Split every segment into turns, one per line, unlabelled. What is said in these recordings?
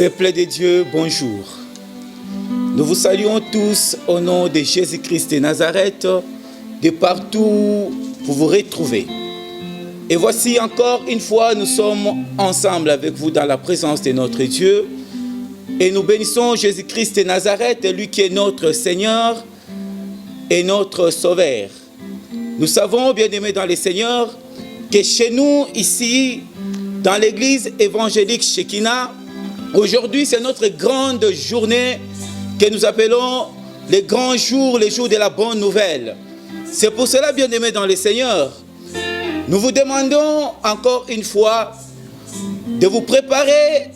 Peuple de Dieu, bonjour. Nous vous saluons tous au nom de Jésus-Christ de Nazareth, de partout pour vous retrouver. Et voici encore une fois, nous sommes ensemble avec vous dans la présence de notre Dieu. Et nous bénissons Jésus-Christ de Nazareth, lui qui est notre Seigneur et notre Sauveur. Nous savons, bien-aimés dans le Seigneur, que chez nous, ici, dans l'église évangélique Shekinah, aujourd'hui, c'est notre grande journée que nous appelons les grands jours, les jours de la bonne nouvelle. C'est pour cela, bien-aimés dans le Seigneur, nous vous demandons encore une fois de vous préparer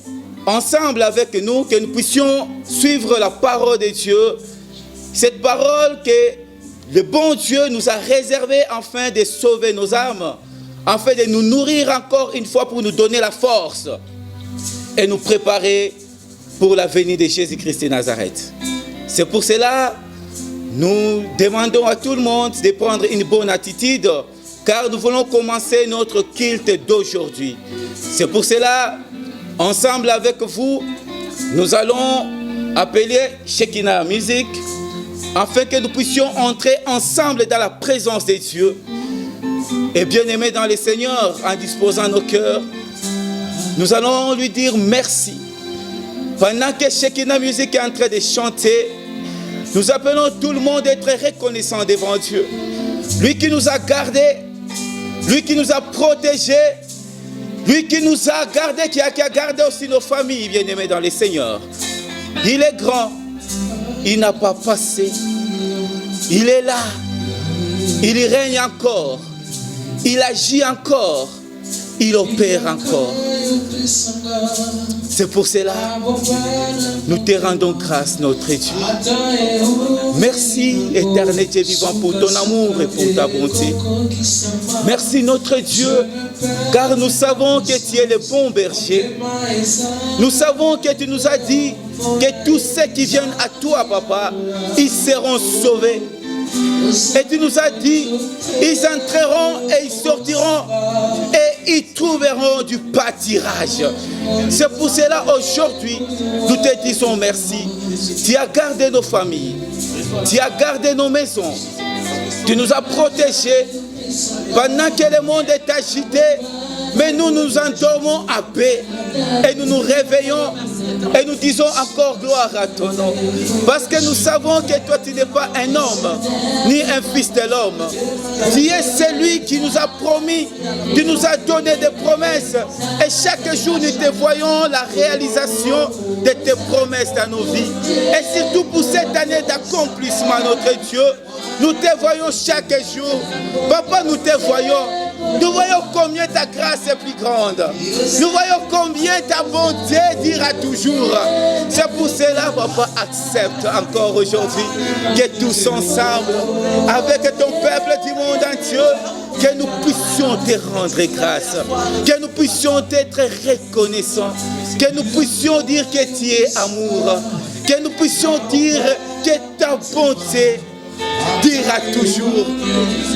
ensemble avec nous, que nous puissions suivre la parole de Dieu, cette parole que le bon Dieu nous a réservée afin de sauver nos âmes, afin de nous nourrir encore une fois pour nous donner la force et nous préparer pour la venue de Jésus-Christ de Nazareth. C'est pour cela nous demandons à tout le monde de prendre une bonne attitude, car nous voulons commencer notre culte d'aujourd'hui. C'est pour cela, ensemble avec vous, nous allons appeler Shekinah Music, afin que nous puissions entrer ensemble dans la présence de Dieu. Et bien-aimés dans le Seigneur, en disposant nos cœurs, nous allons lui dire merci. Pendant que Shekinah Music est en train de chanter, nous appelons tout le monde à être reconnaissant devant Dieu. Lui qui nous a gardés, lui qui nous a protégés, lui qui nous a gardés, qui a gardé aussi nos familles, bien-aimés dans le Seigneur. Il est grand, il n'a pas passé, il est là, il règne encore, il agit encore, il opère encore. C'est pour cela, nous te rendons grâce, notre Dieu. Merci, éternel Dieu vivant, pour ton amour et pour ta bonté. Merci, notre Dieu, car nous savons que tu es le bon berger. Nous savons que tu nous as dit que tous ceux qui viennent à toi, Papa, ils seront sauvés. Et tu nous as dit, ils entreront et ils sortiront et ils trouveront du pâturage. C'est pour cela aujourd'hui, nous te disons merci. Tu as gardé nos familles, tu as gardé nos maisons, tu nous as protégés pendant que le monde est agité. Mais nous nous endormons à paix et nous nous réveillons et nous disons encore gloire à ton nom. Parce que nous savons que toi tu n'es pas un homme, ni un fils de l'homme. Tu es celui qui nous a promis, qui nous a donné des promesses. Et chaque jour nous te voyons la réalisation de tes promesses dans nos vies. Et surtout pour cette année d'accomplissement, notre Dieu, nous te voyons chaque jour. Papa, nous te voyons. Nous voyons combien ta grâce est plus grande. Nous voyons combien ta bonté dira toujours. C'est pour cela, Papa, accepte encore aujourd'hui que tous ensemble, avec ton peuple du monde entier, que nous puissions te rendre grâce, que nous puissions être reconnaissants, que nous puissions dire que tu es amour, que nous puissions dire que ta bonté dira toujours.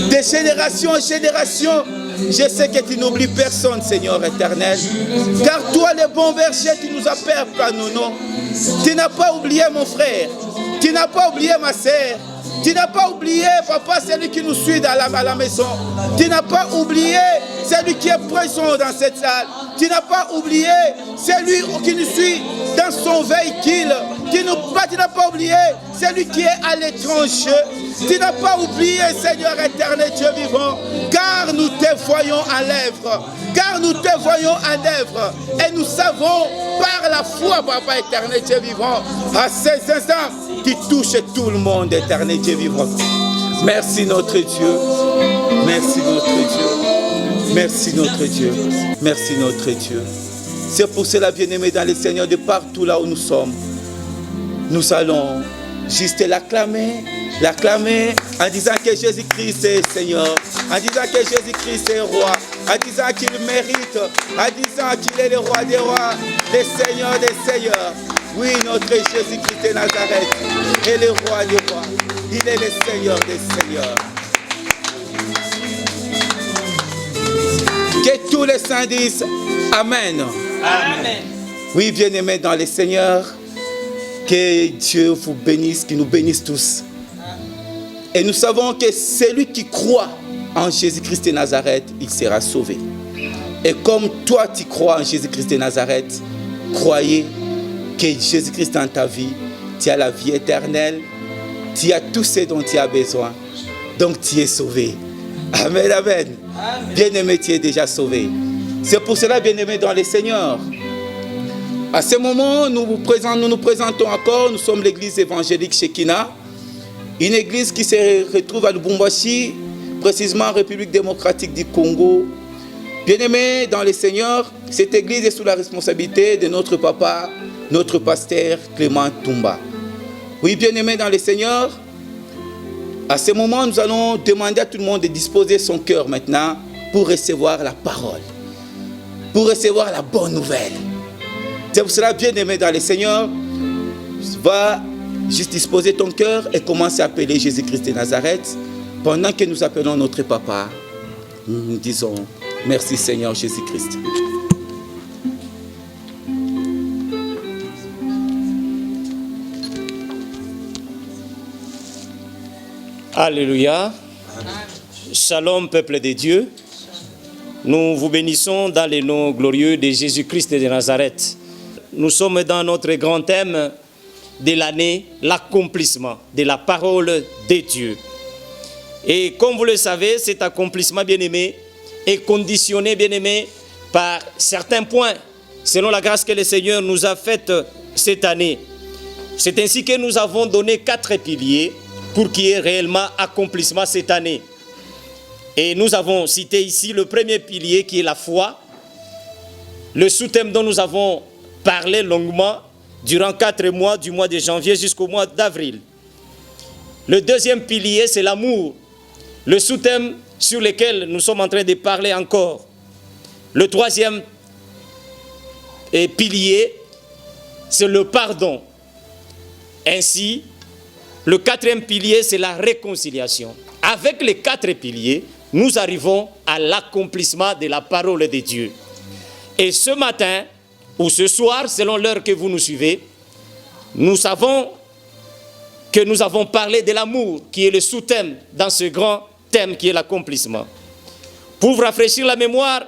De génération en génération, je sais que tu n'oublies personne, Seigneur éternel. Car toi, le bon berger, tu nous appelles par nos noms. Tu n'as pas oublié mon frère. Tu n'as pas oublié ma sœur. Tu n'as pas oublié, Papa, celui qui nous suit à la maison. Tu n'as pas oublié celui qui est présent dans cette salle. Tu n'as pas oublié celui qui nous suit dans son véhicule. Tu n'as pas oublié celui qui est à l'étranger. Tu n'as pas oublié, Seigneur éternel, Dieu vivant, car nous te voyons à l'œuvre. Car nous te voyons à l'œuvre. Et nous savons, par la foi, Papa éternel, Dieu vivant, à ces instants, qui touche tout le monde, éternel Dieu vivant. Merci notre Dieu. Merci notre Dieu. Merci notre Dieu. Merci notre Dieu. C'est pour cela, bien-aimés dans le Seigneur, de partout là où nous sommes, nous allons juste l'acclamer en disant que Jésus-Christ est Seigneur, en disant que Jésus-Christ est roi, en disant qu'il mérite, en disant qu'il est le roi des rois, le Seigneur des seigneurs. Oui, notre Jésus-Christ de Nazareth est le roi des rois, il est le Seigneur des seigneurs. Que tous les saints disent Amen.
Amen.
Oui, bien-aimés dans le Seigneur, que Dieu vous bénisse, qu'il nous bénisse tous. Et nous savons que celui qui croit en Jésus-Christ de Nazareth, il sera sauvé. Et comme toi tu crois en Jésus-Christ de Nazareth, croyez que Jésus-Christ dans ta vie, tu as la vie éternelle, tu as tout ce dont tu as besoin, donc tu es sauvé. Amen, amen. Bien-aimé, tu es déjà sauvé. C'est pour cela, bien-aimé dans le Seigneur, à ce moment, nous nous présentons encore, nous sommes l'église évangélique Shekinah, une église qui se retrouve à Lubumbashi, précisément en République démocratique du Congo. Bien-aimés dans le Seigneur, cette église est sous la responsabilité de notre papa, notre pasteur Clément Toumba. Oui, bien-aimés dans le Seigneur, à ce moment, nous allons demander à tout le monde de disposer son cœur maintenant pour recevoir la parole, pour recevoir la bonne nouvelle. C'est pour cela, bien-aimé dans le Seigneur, va juste disposer ton cœur et commencer à appeler Jésus-Christ de Nazareth. Pendant que nous appelons notre papa, nous disons merci Seigneur Jésus-Christ.
Alléluia. Shalom, peuple de Dieu. Nous vous bénissons dans le nom glorieux de Jésus-Christ de Nazareth. Nous sommes dans notre grand thème de l'année, l'accomplissement de la parole de Dieu. Et comme vous le savez, cet accomplissement, bien-aimé, est conditionné, bien-aimé, par certains points, selon la grâce que le Seigneur nous a faite cette année. C'est ainsi que nous avons donné 4 piliers pour qu'il y ait réellement accomplissement cette année. Et nous avons cité ici le premier pilier qui est la foi, le sous-thème dont nous avons parlé longuement durant 4 mois, du mois de janvier jusqu'au mois d'avril. Le deuxième pilier, c'est l'amour, le sous-thème sur lequel nous sommes en train de parler encore. Le troisième pilier, c'est le pardon. Ainsi, le 4e pilier, c'est la réconciliation. Avec les 4 piliers, nous arrivons à l'accomplissement de la parole de Dieu. Et ce matin, ou ce soir, selon l'heure que vous nous suivez, nous savons que nous avons parlé de l'amour, qui est le sous-thème dans ce grand thème qui est l'accomplissement. Pour vous rafraîchir la mémoire,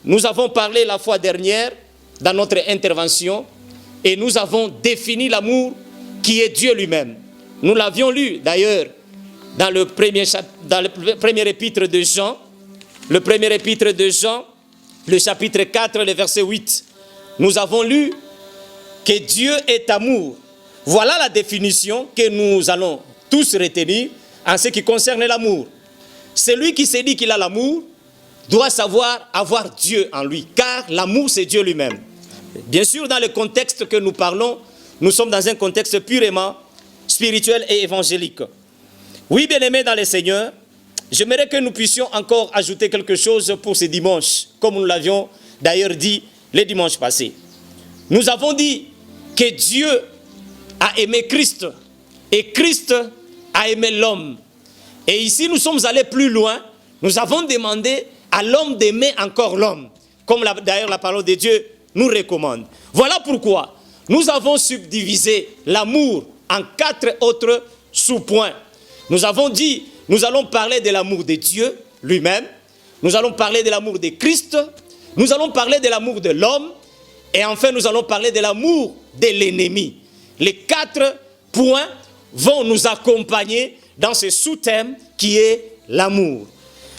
nous avons parlé la fois dernière, dans notre intervention, et nous avons défini l'amour qui est Dieu lui-même. Nous l'avions lu d'ailleurs dans le premier épître de Jean, le chapitre 4, le verset 8. Nous avons lu que Dieu est amour. Voilà la définition que nous allons tous retenir en ce qui concerne l'amour. Celui qui se dit qu'il a l'amour doit savoir avoir Dieu en lui, car l'amour c'est Dieu lui-même. Bien sûr, dans le contexte que nous parlons, nous sommes dans un contexte purement spirituel et évangélique. Oui, bien-aimés dans le Seigneur, j'aimerais que nous puissions encore ajouter quelque chose pour ce dimanche, comme nous l'avions d'ailleurs dit le dimanche passé. Nous avons dit que Dieu a aimé Christ et Christ a aimé l'homme. Et ici, nous sommes allés plus loin. Nous avons demandé à l'homme d'aimer encore l'homme, comme d'ailleurs la parole de Dieu nous recommande. Voilà pourquoi nous avons subdivisé l'amour en 4 autres sous-points. Nous avons dit, nous allons parler de l'amour de Dieu lui-même, nous allons parler de l'amour de Christ, nous allons parler de l'amour de l'homme, et enfin nous allons parler de l'amour de l'ennemi. Les 4 points vont nous accompagner dans ce sous-thème qui est l'amour.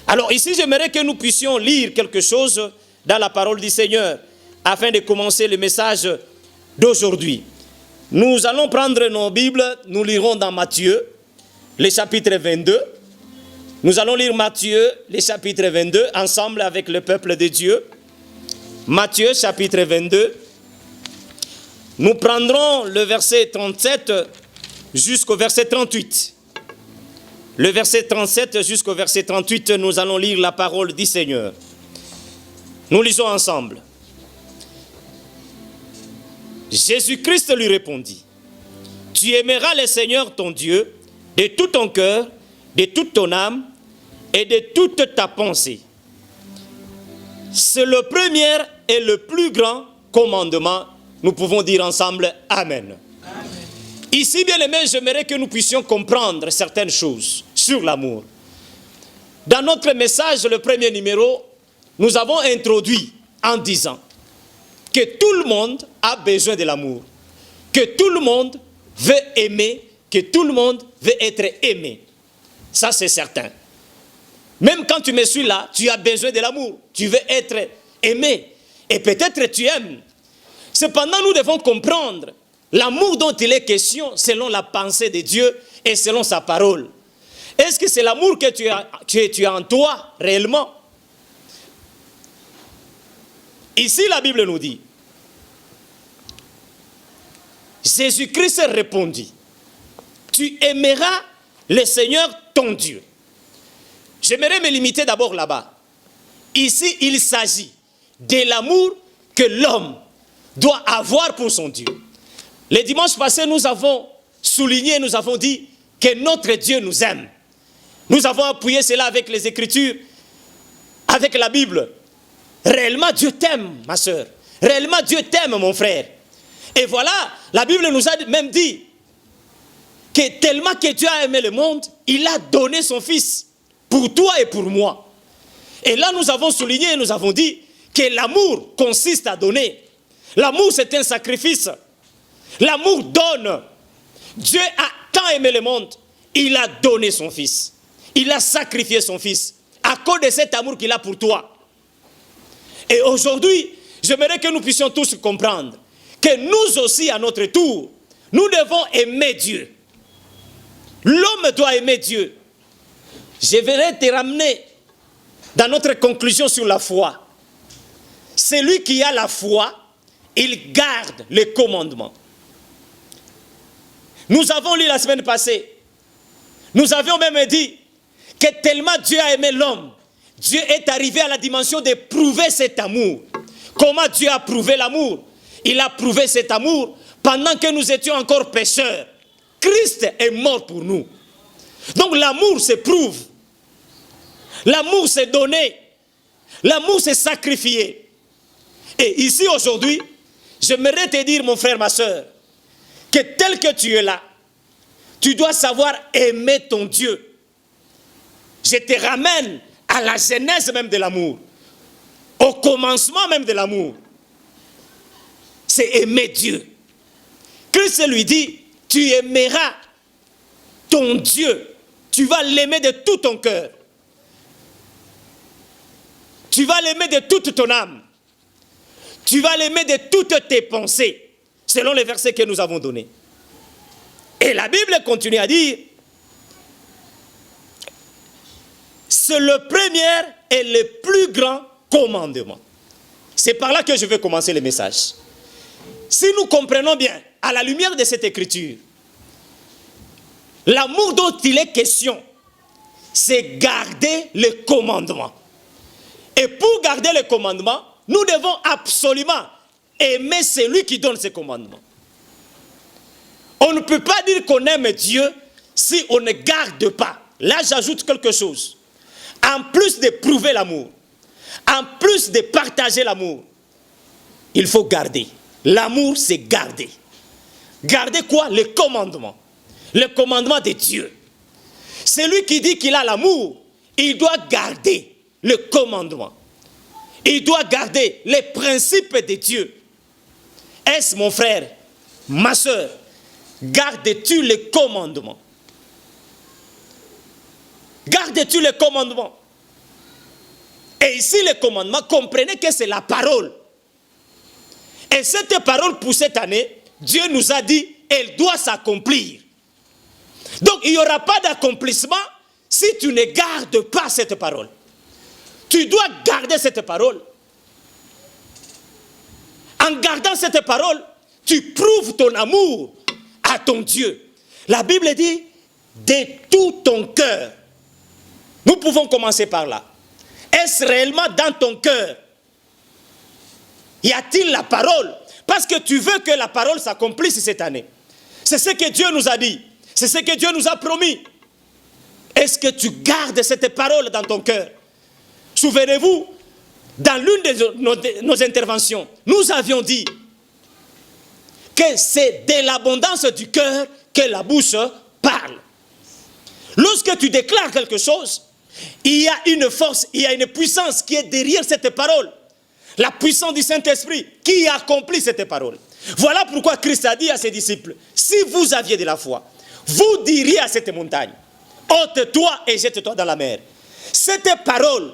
Alors ici, j'aimerais que nous puissions lire quelque chose dans la parole du Seigneur, afin de commencer le message d'aujourd'hui. Nous allons prendre nos Bibles, nous lirons dans Matthieu, le chapitre 22. Nous allons lire Matthieu, le chapitre 22, ensemble avec le peuple de Dieu. Matthieu, chapitre 22. Nous prendrons le verset 37 jusqu'au verset 38. Le verset 37 jusqu'au verset 38, nous allons lire la parole du Seigneur. Nous lisons ensemble. Jésus-Christ lui répondit, « Tu aimeras le Seigneur ton Dieu de tout ton cœur, de toute ton âme et de toute ta pensée. » C'est le premier et le plus grand commandement, nous pouvons dire ensemble Amen.
Amen.
Ici, bien aimés, j'aimerais que nous puissions comprendre certaines choses sur l'amour. Dans notre message, le premier numéro, nous avons introduit en disant que tout le monde a besoin de l'amour, que tout le monde veut aimer, que tout le monde veut être aimé. Ça, c'est certain. Même quand tu me suis là, tu as besoin de l'amour. Tu veux être aimé. Et peut-être tu aimes. Cependant, nous devons comprendre l'amour dont il est question selon la pensée de Dieu et selon sa parole. Est-ce que c'est l'amour que tu as en toi réellement? Ici, la Bible nous dit, Jésus-Christ répondit, tu aimeras le Seigneur ton Dieu. J'aimerais me limiter d'abord là-bas. Ici, il s'agit de l'amour que l'homme doit avoir pour son Dieu. Le dimanche passé, nous avons souligné, nous avons dit que notre Dieu nous aime. Nous avons appuyé cela avec les Écritures, avec la Bible. Réellement, Dieu t'aime, ma soeur. Réellement, Dieu t'aime, mon frère. Et voilà, la Bible nous a même dit que tellement que Dieu a aimé le monde, il a donné son Fils pour toi et pour moi. Et là, nous avons souligné et nous avons dit que l'amour consiste à donner. L'amour, c'est un sacrifice. L'amour donne. Dieu a tant aimé le monde, il a donné son Fils. Il a sacrifié son Fils à cause de cet amour qu'il a pour toi. Et aujourd'hui, j'aimerais que nous puissions tous comprendre que nous aussi, à notre tour, nous devons aimer Dieu. L'homme doit aimer Dieu. Je vais te ramener dans notre conclusion sur la foi. Celui qui a la foi, il garde les commandements. Nous avons lu la semaine passée, nous avions même dit que tellement Dieu a aimé l'homme, Dieu est arrivé à la dimension de prouver cet amour. Comment Dieu a prouvé l'amour? Il a prouvé cet amour pendant que nous étions encore pécheurs. Christ est mort pour nous. Donc l'amour se prouve. L'amour s'est donné. L'amour s'est sacrifié. Et ici aujourd'hui, j'aimerais te dire, mon frère, ma soeur, que tel que tu es là, tu dois savoir aimer ton Dieu. Je te ramène à la genèse même de l'amour, au commencement même de l'amour. C'est aimer Dieu. Christ lui dit, tu aimeras ton Dieu. Tu vas l'aimer de tout ton cœur. Tu vas l'aimer de toute ton âme. Tu vas l'aimer de toutes tes pensées, selon les versets que nous avons donnés. Et la Bible continue à dire, c'est le premier et le plus grand commandement. C'est par là que je vais commencer le message. Si nous comprenons bien, à la lumière de cette écriture, l'amour dont il est question, c'est garder le commandement. Et pour garder le commandement, nous devons absolument aimer celui qui donne ces commandements. On ne peut pas dire qu'on aime Dieu si on ne garde pas. Là, j'ajoute quelque chose. En plus de prouver l'amour, en plus de partager l'amour, il faut garder. L'amour, c'est garder. Garder quoi? Le commandement. Le commandement de Dieu. Celui qui dit qu'il a l'amour, il doit garder le commandement. Il doit garder les principes de Dieu. Est-ce, mon frère, ma soeur, gardes-tu les commandements? Gardes-tu les commandements? Et ici, les commandements, comprenez que c'est la parole. Et cette parole pour cette année, Dieu nous a dit, elle doit s'accomplir. Donc, il n'y aura pas d'accomplissement si tu ne gardes pas cette parole. Tu dois garder cette parole. En gardant cette parole, tu prouves ton amour à ton Dieu. La Bible dit, de tout ton cœur. Nous pouvons commencer par là. Est-ce réellement dans ton cœur? Y a-t-il la parole? Parce que tu veux que la parole s'accomplisse cette année. C'est ce que Dieu nous a dit. C'est ce que Dieu nous a promis. Est-ce que tu gardes cette parole dans ton cœur? Souvenez-vous, dans l'une de nos interventions, nous avions dit que c'est de l'abondance du cœur que la bouche parle. Lorsque tu déclares quelque chose, il y a une force, il y a une puissance qui est derrière cette parole. La puissance du Saint-Esprit qui accomplit cette parole. Voilà pourquoi Christ a dit à ses disciples, si vous aviez de la foi, vous diriez à cette montagne, ôte-toi et jette-toi dans la mer. Cette parole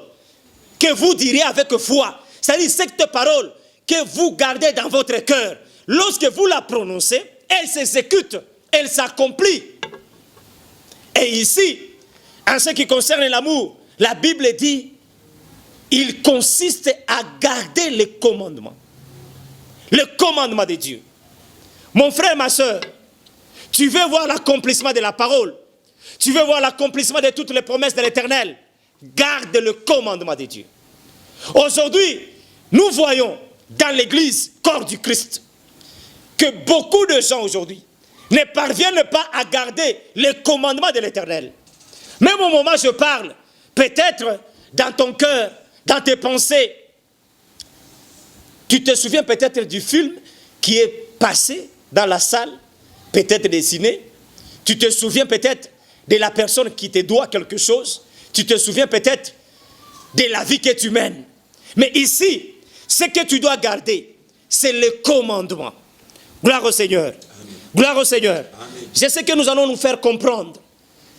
que vous diriez avec foi, c'est-à-dire cette parole que vous gardez dans votre cœur, lorsque vous la prononcez, elle s'exécute, elle s'accomplit. Et ici, en ce qui concerne l'amour, la Bible dit, il consiste à garder les commandements. Le commandement de Dieu. Mon frère, ma soeur, tu veux voir l'accomplissement de la parole, tu veux voir l'accomplissement de toutes les promesses de l'Éternel, garde le commandement de Dieu. Aujourd'hui, nous voyons dans l'Église, corps du Christ, que beaucoup de gens aujourd'hui ne parviennent pas à garder les commandements de l'Éternel. Même au moment où je parle, peut-être dans ton cœur, dans tes pensées, tu te souviens peut-être du film qui est passé dans la salle, peut-être dessiné. Tu te souviens peut-être de la personne qui te doit quelque chose. Tu te souviens peut-être de la vie que tu mènes. Mais ici, ce que tu dois garder, c'est le commandement. Gloire au Seigneur. Amen. Gloire au Seigneur. Amen. Je sais que nous allons nous faire comprendre,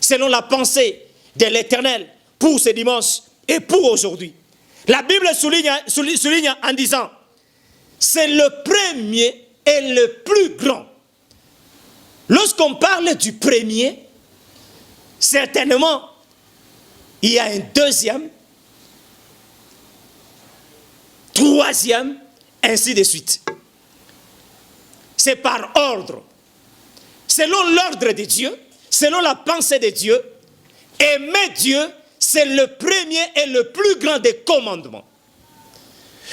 selon la pensée de l'Éternel, pour ce dimanche et pour aujourd'hui. La Bible souligne en disant, c'est le premier et le plus grand. Lorsqu'on parle du premier, certainement, il y a un deuxième, troisième, ainsi de suite. C'est par ordre. Selon l'ordre de Dieu, selon la pensée de Dieu, aimer Dieu, c'est le premier et le plus grand des commandements.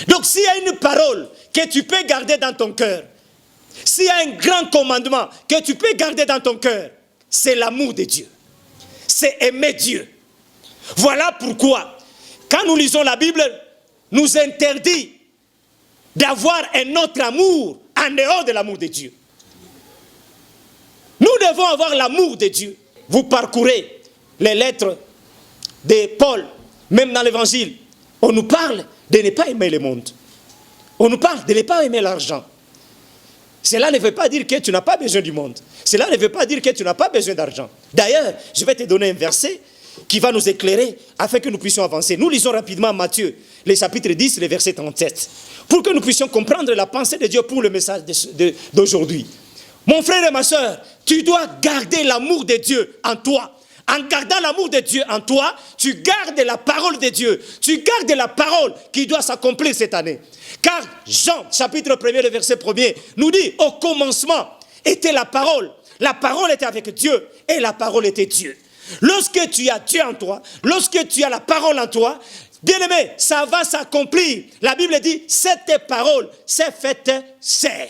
Donc s'il y a une parole que tu peux garder dans ton cœur, s'il y a un grand commandement que tu peux garder dans ton cœur, c'est l'amour de Dieu. C'est aimer Dieu. Voilà pourquoi, quand nous lisons la Bible, nous interdit d'avoir un autre amour en dehors de l'amour de Dieu. Nous devons avoir l'amour de Dieu. Vous parcourez les lettres de Paul, même dans l'évangile, on nous parle de ne pas aimer le monde. On nous parle de ne pas aimer l'argent. Cela ne veut pas dire que tu n'as pas besoin du monde. Cela ne veut pas dire que tu n'as pas besoin d'argent. D'ailleurs, je vais te donner un verset qui va nous éclairer afin que nous puissions avancer. Nous lisons rapidement Matthieu, le chapitre 10, le verset 37, pour que nous puissions comprendre la pensée de Dieu pour le message d'aujourd'hui. Mon frère et ma soeur, tu dois garder l'amour de Dieu en toi. En gardant l'amour de Dieu en toi, tu gardes la parole de Dieu. Tu gardes la parole qui doit s'accomplir cette année. Car Jean, chapitre 1er, le verset 1er, nous dit, au commencement était la parole. La parole était avec Dieu et la parole était Dieu. Lorsque tu as Dieu en toi, lorsque tu as la parole en toi, bien-aimé, ça va s'accomplir. La Bible dit, cette parole s'est faite chair.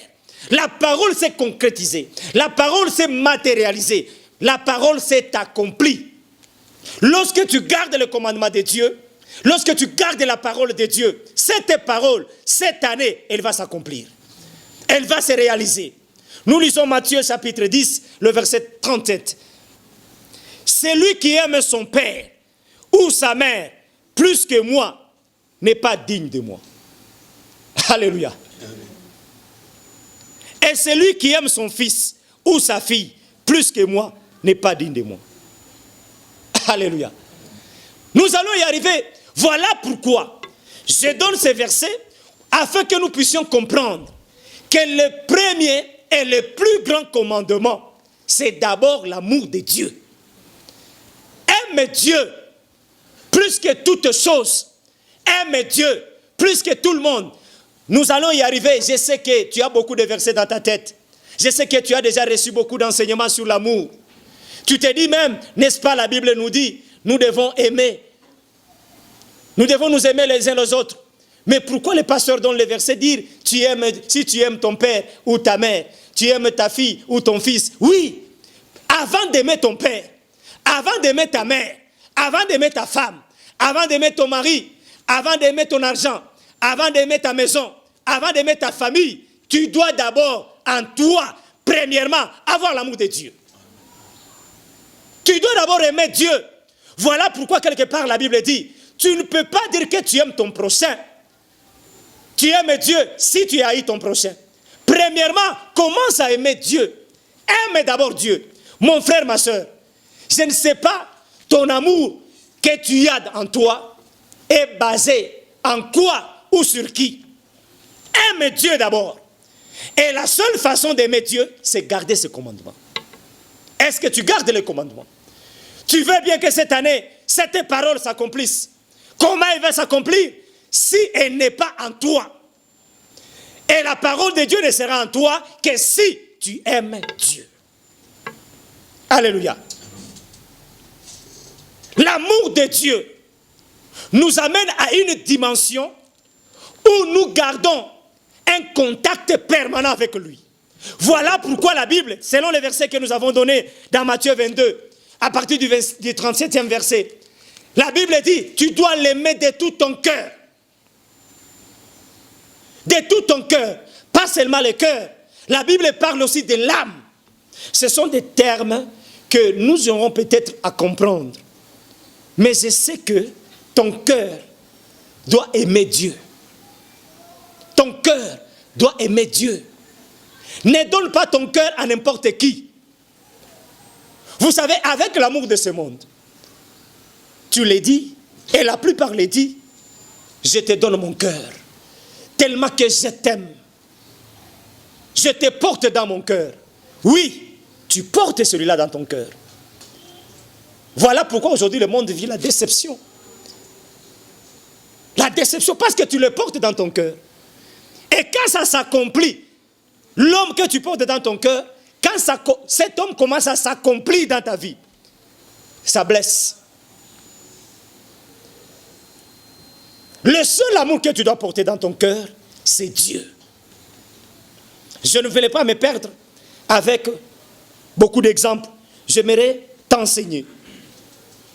La parole s'est concrétisée. La parole s'est matérialisée. La parole s'est accomplie. Lorsque tu gardes le commandement de Dieu, lorsque tu gardes la parole de Dieu, cette parole, cette année, elle va s'accomplir. Elle va se réaliser. Nous lisons Matthieu chapitre 10, le verset 37. Celui qui aime son père ou sa mère plus que moi n'est pas digne de moi. Alléluia. Et celui qui aime son fils ou sa fille plus que moi n'est pas digne de moi. Alléluia. Nous allons y arriver. Voilà pourquoi je donne ces versets afin que nous puissions comprendre que le premier et le plus grand commandement, c'est d'abord l'amour de Dieu. Aime Dieu plus que toute chose. Aime Dieu plus que tout le monde. Nous allons y arriver. Je sais que tu as beaucoup de versets dans ta tête. Je sais que tu as déjà reçu beaucoup d'enseignements sur l'amour. Tu te dis même, n'est-ce pas, la Bible nous dit, nous devons aimer. Nous devons nous aimer les uns les autres. Mais pourquoi les pasteurs donnent les versets dire, si tu aimes ton père ou ta mère, tu aimes ta fille ou ton fils? Oui, avant d'aimer ton père, avant d'aimer ta mère, avant d'aimer ta femme, avant d'aimer ton mari, avant d'aimer ton argent, avant d'aimer ta maison, avant d'aimer ta famille, tu dois d'abord en toi, premièrement, avoir l'amour de Dieu. Tu dois d'abord aimer Dieu. Voilà pourquoi quelque part la Bible dit, tu ne peux pas dire que tu aimes ton prochain. Tu aimes Dieu si tu haïs ton prochain. Premièrement, commence à aimer Dieu. Aime d'abord Dieu. Mon frère, ma soeur, je ne sais pas ton amour que tu as en toi est basé en quoi ou sur qui. Aime Dieu d'abord. Et la seule façon d'aimer Dieu, c'est garder ses commandements. Est-ce que tu gardes les commandements? Tu veux bien que cette année, cette parole s'accomplisse. Comment elle va s'accomplir si elle n'est pas en toi? Et la parole de Dieu ne sera en toi que si tu aimes Dieu. Alléluia. L'amour de Dieu nous amène à une dimension où nous gardons un contact permanent avec lui. Voilà pourquoi la Bible, selon les versets que nous avons donnés dans Matthieu 22, à partir du 37e verset, la Bible dit, tu dois l'aimer de tout ton cœur. De tout ton cœur, pas seulement le cœur. La Bible parle aussi de l'âme. Ce sont des termes que nous aurons peut-être à comprendre. Mais je sais que ton cœur doit aimer Dieu. Ton cœur doit aimer Dieu. Ne donne pas ton cœur à n'importe qui. Vous savez, avec l'amour de ce monde, tu l'as dit, et la plupart l'ont dit, je te donne mon cœur, tellement que je t'aime. Je te porte dans mon cœur. Oui, tu portes celui-là dans ton cœur. Voilà pourquoi aujourd'hui le monde vit la déception. La déception parce que tu le portes dans ton cœur. Et quand ça s'accomplit, l'homme que tu portes dans ton cœur, quand cet homme commence à s'accomplir dans ta vie, ça blesse. Le seul amour que tu dois porter dans ton cœur, c'est Dieu. Je ne voulais pas me perdre avec beaucoup d'exemples. J'aimerais t'enseigner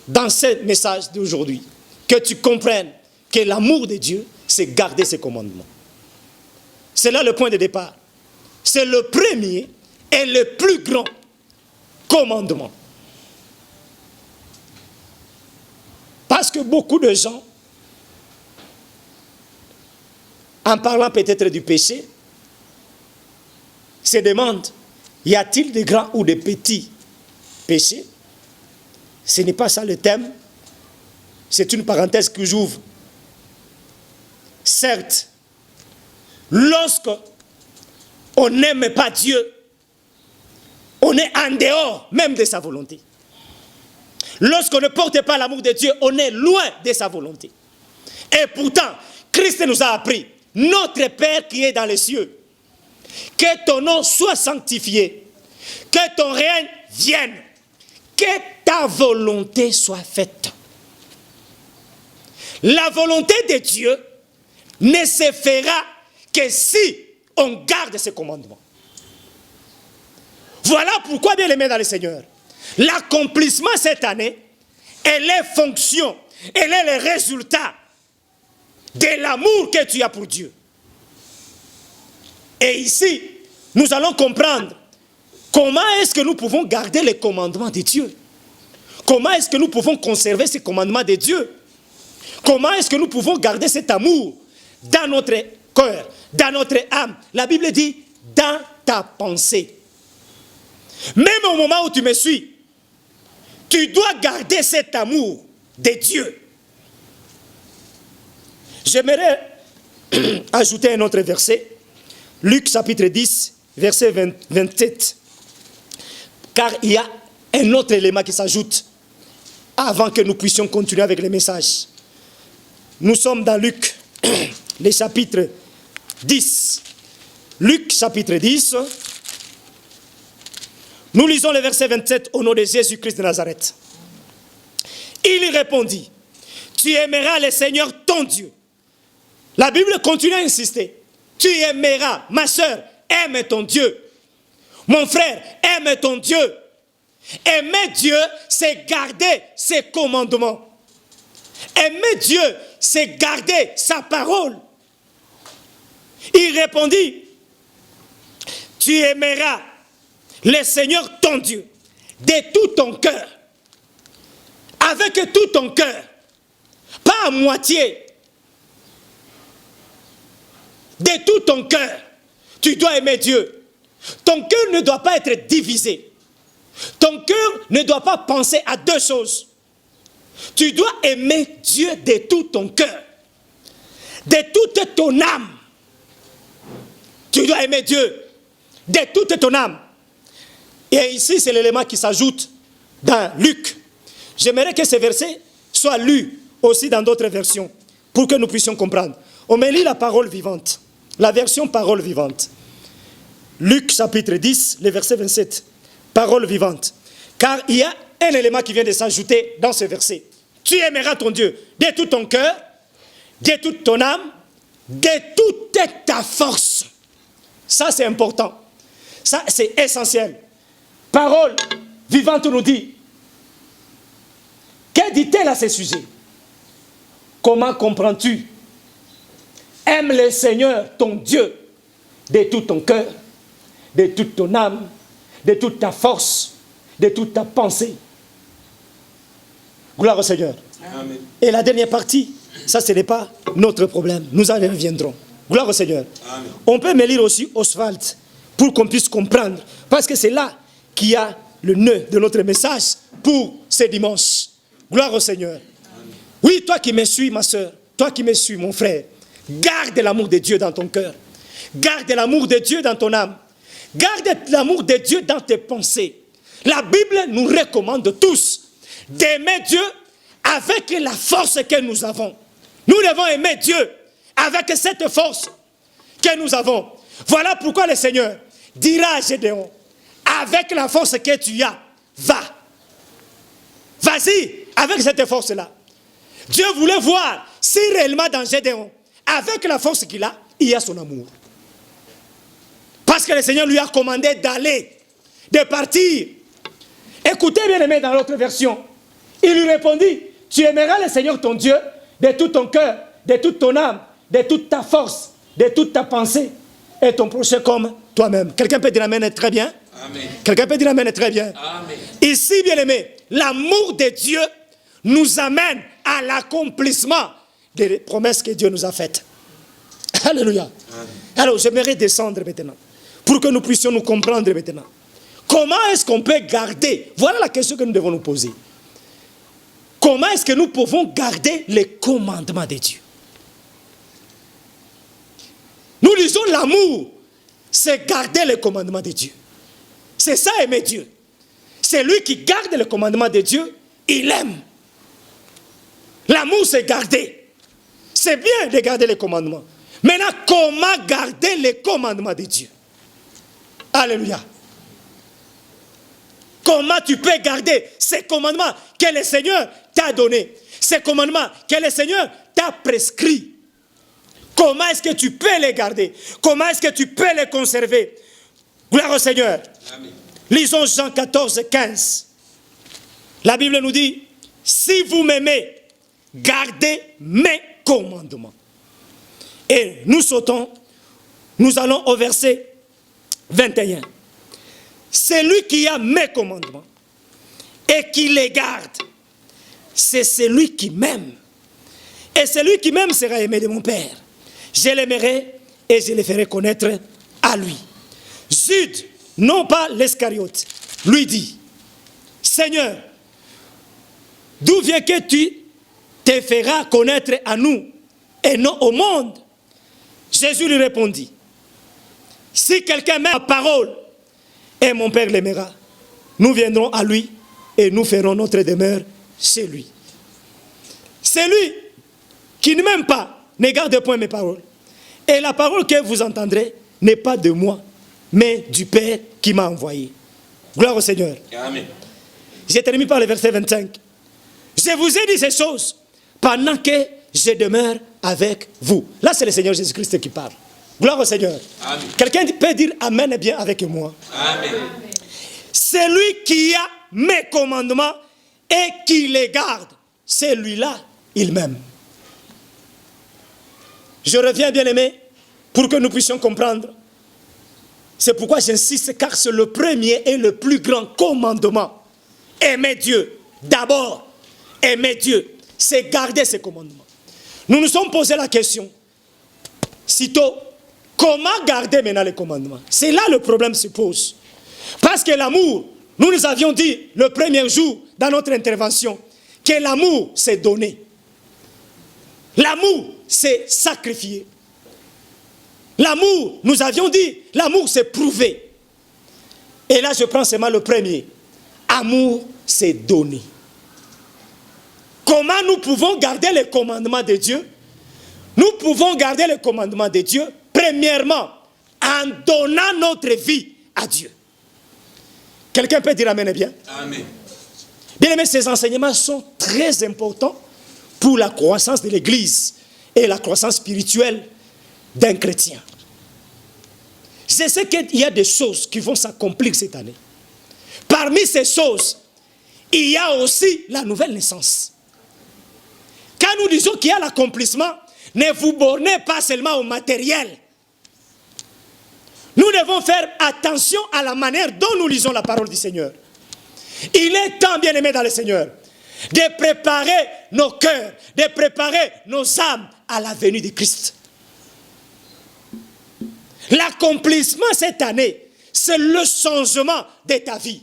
dans ce message d'aujourd'hui que tu comprennes que l'amour de Dieu, c'est garder ses commandements. C'est là le point de départ. C'est le premier et le plus grand commandement. Parce que beaucoup de gens, en parlant peut-être du péché, se demandent, y a-t-il de grands ou de petits péchés? Ce n'est pas ça le thème. C'est une parenthèse que j'ouvre. Certes, lorsque on n'aime pas Dieu, on est en dehors même de sa volonté. Lorsqu'on ne porte pas l'amour de Dieu, on est loin de sa volonté. Et pourtant, Christ nous a appris, notre Père qui est dans les cieux, que ton nom soit sanctifié, que ton règne vienne, que ta volonté soit faite. La volonté de Dieu ne se fera que si on garde ses commandements. Voilà pourquoi, bien aimé dans le Seigneur, l'accomplissement cette année, elle est fonction, elle est le résultat de l'amour que tu as pour Dieu. Et ici, nous allons comprendre comment est-ce que nous pouvons garder les commandements de Dieu. Comment est-ce que nous pouvons conserver ces commandements de Dieu. Comment est-ce que nous pouvons garder cet amour dans notre cœur, dans notre âme. La Bible dit, dans ta pensée. Même au moment où tu me suis, tu dois garder cet amour de Dieu. J'aimerais ajouter un autre verset. Luc chapitre 10, verset 27. Car il y a un autre élément qui s'ajoute avant que nous puissions continuer avec le message. Nous sommes dans Luc, le chapitre 10. Luc chapitre 10. Nous lisons le verset 27 au nom de Jésus-Christ de Nazareth. Il y répondit, tu aimeras le Seigneur ton Dieu. La Bible continue à insister. Tu aimeras, ma soeur, aime ton Dieu. Mon frère, aime ton Dieu. Aimer Dieu, c'est garder ses commandements. Aimer Dieu, c'est garder sa parole. Il répondit, tu aimeras le Seigneur ton Dieu de tout ton cœur, avec tout ton cœur, pas à moitié, de tout ton cœur. Tu dois aimer Dieu. Ton cœur ne doit pas être divisé. Ton cœur ne doit pas penser à deux choses. Tu dois aimer Dieu de tout ton cœur, de toute ton âme. Tu dois aimer Dieu de toute ton âme. Et ici, c'est l'élément qui s'ajoute dans Luc. J'aimerais que ce verset soit lu aussi dans d'autres versions pour que nous puissions comprendre. On me lit la parole vivante, la version parole vivante. Luc chapitre 10, le verset 27. Parole vivante. Car il y a un élément qui vient de s'ajouter dans ce verset. Tu aimeras ton Dieu de tout ton cœur, de toute ton âme, de toute ta force. Ça, c'est important. Ça, c'est essentiel. Parole vivante nous dit. Que dit-elle à ce sujet? Comment comprends-tu? Aime le Seigneur, ton Dieu, de tout ton cœur, de toute ton âme, de toute ta force, de toute ta pensée. Gloire au Seigneur. Amen. Et la dernière partie, ça ce n'est pas notre problème. Nous en reviendrons. Gloire au Seigneur. Amen. On peut me lire aussi Oswald pour qu'on puisse comprendre. Parce que c'est là qu'il y a le nœud de notre message pour ce dimanche. Gloire au Seigneur. Amen. Oui, toi qui me suis, ma soeur, toi qui me suis, mon frère, garde l'amour de Dieu dans ton cœur. Garde l'amour de Dieu dans ton âme. Garde l'amour de Dieu dans tes pensées. La Bible nous recommande tous d'aimer Dieu avec la force que nous avons. Nous devons aimer Dieu avec cette force que nous avons. Voilà pourquoi le Seigneur dira à Gédéon, avec la force que tu as, va. Vas-y avec cette force-là. Dieu voulait voir si réellement dans Gédéon, avec la force qu'il a, il y a son amour. Parce que le Seigneur lui a commandé d'aller, de partir. Écoutez bien aimé dans l'autre version. Il lui répondit, tu aimeras le Seigneur ton Dieu de tout ton cœur, de toute ton âme, de toute ta force, de toute ta pensée et ton prochain comme toi-même. Quelqu'un peut dire amen très bien? Amen. Quelqu'un peut dire amen très bien? Amen. Ici, bien aimé, l'amour de Dieu nous amène à l'accomplissement des promesses que Dieu nous a faites. Alléluia. Amen. Alors, j'aimerais descendre maintenant pour que nous puissions nous comprendre maintenant. Comment est-ce qu'on peut garder? Voilà la question que nous devons nous poser. Comment est-ce que nous pouvons garder les commandements de Dieu? Nous disons l'amour, c'est garder les commandements de Dieu. C'est ça aimer Dieu. C'est lui qui garde les commandements de Dieu, il aime. L'amour, c'est garder. C'est bien de garder les commandements. Maintenant, comment garder les commandements de Dieu? Alléluia. Comment tu peux garder ces commandements que le Seigneur t'a donnés, ces commandements que le Seigneur t'a prescrits? Comment est-ce que tu peux les garder? Comment est-ce que tu peux les conserver? Gloire au Seigneur. Amen. Lisons Jean 14, 15. La Bible nous dit, si vous m'aimez, gardez mes commandements. Et nous sautons, nous allons au verset 21. Celui qui a mes commandements et qui les garde, c'est celui qui m'aime. Et celui qui m'aime sera aimé de mon Père. Je l'aimerai et je le ferai connaître à lui. Jude, non pas l'Iscariote, lui dit, Seigneur, d'où vient que tu te feras connaître à nous et non au monde? Jésus lui répondit, si quelqu'un m'aime ma parole, et mon Père l'aimera, nous viendrons à lui et nous ferons notre demeure chez lui. Celui qui ne m'aime pas ne garde point mes paroles. Et la parole que vous entendrez n'est pas de moi, mais du Père qui m'a envoyé. Gloire au Seigneur. Amen. Je termine par le verset 25. Je vous ai dit ces choses pendant que je demeure avec vous. Là, c'est le Seigneur Jésus-Christ qui parle. Gloire au Seigneur. Amen. Quelqu'un peut dire amen bien avec moi. Amen. Celui qui a mes commandements et qui les garde, celui-là, il m'aime. Je reviens, bien aimé, pour que nous puissions comprendre. C'est pourquoi j'insiste, car c'est le premier et le plus grand commandement. Aimer Dieu. D'abord, aimer Dieu, c'est garder ses commandements. Nous nous sommes posé la question, sitôt, comment garder maintenant les commandements? C'est là le problème se pose. Parce que l'amour, nous avions dit le premier jour dans notre intervention, que l'amour c'est donner. L'amour c'est sacrifier. L'amour, nous avions dit, l'amour c'est prouver. Et là je prends seulement le premier. Amour c'est donner. Comment nous pouvons garder les commandements de Dieu? Nous pouvons garder les commandements de Dieu, premièrement, en donnant notre vie à Dieu. Quelqu'un peut dire amen et bien? Amen. Bien aimé, ces enseignements sont très importants pour la croissance de l'Église et la croissance spirituelle d'un chrétien. Je sais qu'il y a des choses qui vont s'accomplir cette année. Parmi ces choses, il y a aussi la nouvelle naissance. Quand nous disons qu'il y a l'accomplissement, ne vous bornez pas seulement au matériel. Nous devons faire attention à la manière dont nous lisons la parole du Seigneur. Il est temps, bien aimé dans le Seigneur, de préparer nos cœurs, de préparer nos âmes à la venue de Christ. L'accomplissement cette année, c'est le changement de ta vie.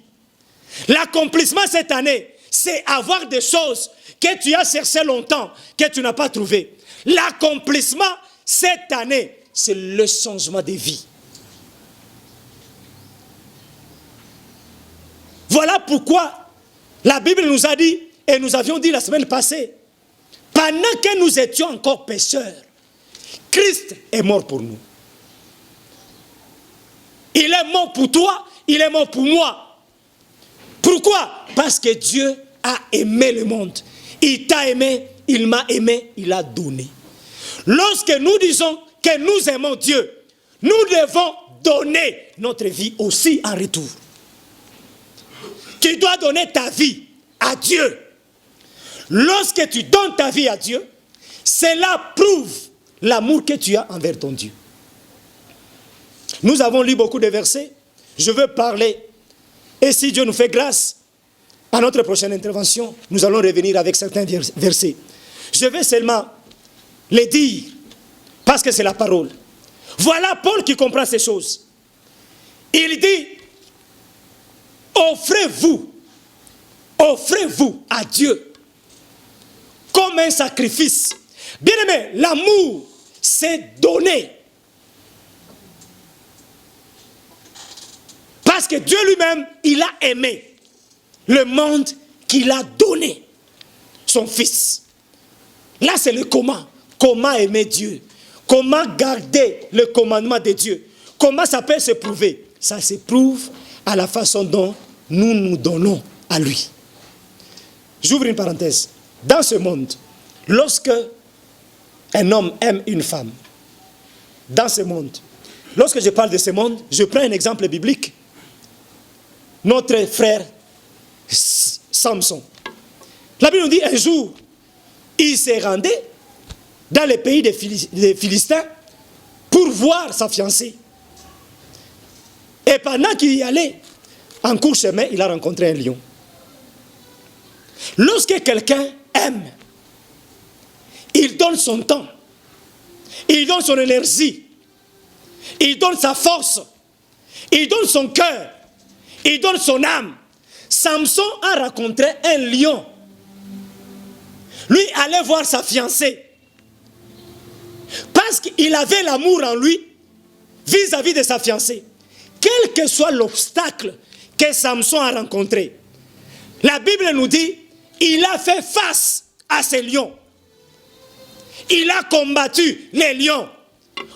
L'accomplissement cette année, c'est avoir des choses que tu as cherché longtemps, que tu n'as pas trouvé. L'accomplissement cette année, c'est le changement de vie. Voilà pourquoi la Bible nous a dit, et nous avions dit la semaine passée, pendant que nous étions encore pécheurs, Christ est mort pour nous. Il est mort pour toi, il est mort pour moi. Pourquoi? Parce que Dieu a aimé le monde. Il t'a aimé, il m'a aimé, il a donné. Lorsque nous disons que nous aimons Dieu, nous devons donner notre vie aussi en retour. Tu dois donner ta vie à Dieu. Lorsque tu donnes ta vie à Dieu, cela prouve l'amour que tu as envers ton Dieu. Nous avons lu beaucoup de versets. Je veux parler. Et si Dieu nous fait grâce, à notre prochaine intervention, nous allons revenir avec certains versets. Je vais seulement les dire, parce que c'est la parole. Voilà Paul qui comprend ces choses. Il dit, offrez-vous à Dieu comme un sacrifice. Bien aimé, l'amour, c'est donner. Parce que Dieu lui-même, il a aimé le monde qu'il a donné, son Fils. Là, c'est le comment. Comment aimer Dieu? Comment garder le commandement de Dieu? Comment ça peut se prouver? Ça se prouve à la façon dont nous nous donnons à lui. J'ouvre une parenthèse. Dans ce monde, lorsque un homme aime une femme, dans ce monde, lorsque je parle de ce monde, je prends un exemple biblique. Notre frère Samson. La Bible nous dit un jour, il s'est rendu dans le pays des Philistins pour voir sa fiancée. Et pendant qu'il y allait, en court chemin, il a rencontré un lion. Lorsque quelqu'un aime, il donne son temps, il donne son énergie, il donne sa force, il donne son cœur, il donne son âme. Samson a rencontré un lion. Lui allait voir sa fiancée. Parce qu'il avait l'amour en lui vis-à-vis de sa fiancée. Quel que soit l'obstacle que Samson a rencontré, la Bible nous dit, il a fait face à ces lions. Il a combattu les lions